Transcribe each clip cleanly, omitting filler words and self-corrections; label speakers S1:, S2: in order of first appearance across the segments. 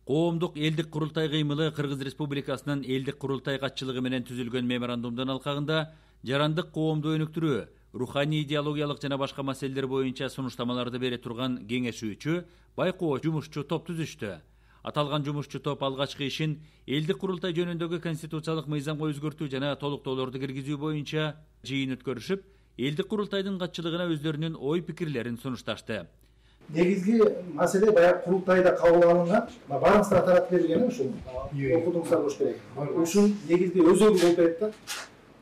S1: Коомдук элдик курултай кыймылы Кыргыз Республикасынын элдик курултай катчылыгы менен түзүлгөн меморандумдун алкагында жарандык коомду өнүктүрүү, руханий идеологиялык жана башка маселелер боюнча сунуштамаларды бере турган кеңешүүчү, байкоо жумушчу топ түзүштү. Аталган жумушчу топ алгачкы ишин элдик курултай жөнүндөгү конституциялык мыйзамга өзгөртүү жана толуктоолорду киргизүү боюнча жыйын өткөрүшүп, элдик курултайдын катчылыгына өздөрүнүн ой пикирлерин сунушташты.
S2: Негизги маселе баягы курултайда кабыл алынган, баарыңызга таратып берилген ушул. Окудуңуздар болуш керек. Ушул негизги өзөгү болуп берет да.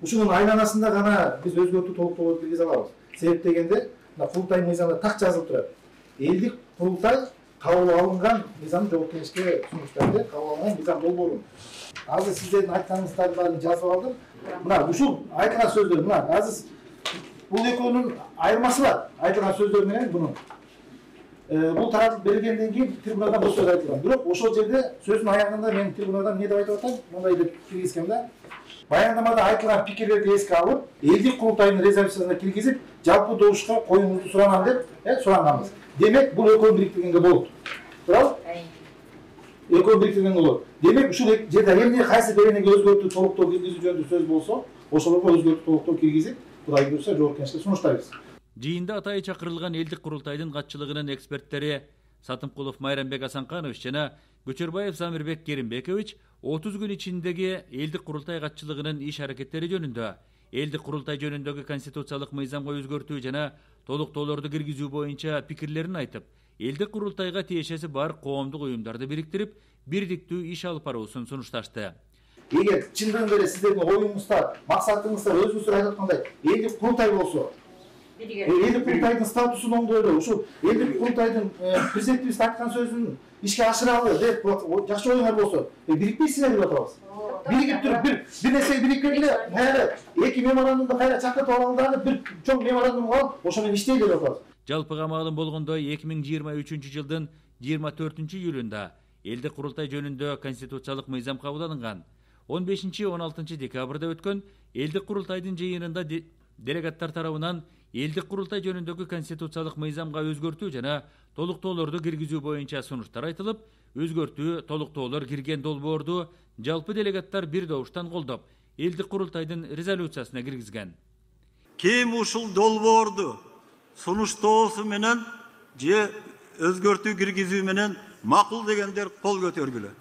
S2: Ушунун айланасында гана биз өзгөртүү толуктоолорду киргизе алабыз. Себеп дегенде, курултай мыйзамында так жазылып турат. Элдик курултай кабыл алынган мыйзам жогорку кеңешке сунуштарды кабыл алынган мыйзам долбоорун. Азыр сиздердин айтканыңыздардын баарын жазып алдым. Мына ушул айтылган сөздөр, мына азыр бул экөөнүн айырмасы бар. Айтылган сөздөр менен бунун. Бул таратып бергенден кийин трибунадан бул сөз айтылган. Бирок ошол жерде сөздүн аягында мен трибунадан эмне деп айтып атам? Мындай деп киргизгем да. Баяндамада айтылган пикирлерди эске алып, элдик курултайдын резолюциясына киргизип, жалпы добушка коюңузду суранам деп суранганбыз. Демек, бул экөөнү бириктиргенге болот. Туурабы? Экөөнү бириктиргенге болот. Демек, ушул жерде эмне кайсы беренеге өзгөртүү толуктоо киргизүү жөнүндө сөз болсо, ошолорго өзгөртүү толуктоо киргизип, Кудай буйрса жогорку кеңешке сунуштайбыз.
S1: Жыйында атайы чакырылган элдик курултайдын катчылыгынын эксперттери Сатымкулов Майрамбек Асанканович жана Көчөрбаев Замирбек Керимбекович 30 күн ичиндеги элдик курултай катчылыгынын иш аракеттери жөнүндө, элдик курултай жөнүндөгү конституциялык мыйзамга өзгөртүү жана толуктоолорду киргизүү боюнча пикирлерин айтып, элдик курултайга тиешеси бар коомдук уюмдарды бириктирип, бирдиктүү иш алып баруусун сунушташты.
S2: Эгер чындыгында эле сиздердин оюңуздар, максатыңыздар өзүңүздөр айтып аткандай элдик курултай болсо, элдик курултайдын статусун оңдойлу, ушул элдик курултайдын президентибиз айткан сөзүн ишке ашыралы деп жакшы оюңар болсо, бирикпейсиздер деп атабыз. Биригип туруп бир нерсе бириктиргенде, эки меморандумду кайра чакыртып алалы дагы бир чоң меморандум кылып, ошо менен иштейли деп атабыз.
S1: Жалпыга маалым болгондой 2023 жылдын 24-июлунда элдик курултай жөнүндө конституциялык мыйзам кабыл алынган. 15-16 декабрда өткөн элдик курултайдын жыйынында делегаттар тарабынан элдик курултай жөнүндөгү конституциялык мыйзамга өзгөртүү жана толуктоолорду киргизүү боюнча сунуштар айтылып, өзгөртүү, толуктоолор кирген долбоорду жалпы делегаттар бир добуштан колдоп, элдик курултайдын резолюциясына киргизген.
S3: Ким ушул долбоорду сунуштоосу менен же өзгөртүү киргизүү менен макул дегендер кол көтөргүлө.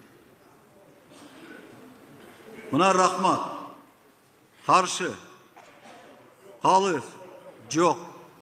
S3: Мына рахмат. Каршы. Калыс. Жоқ.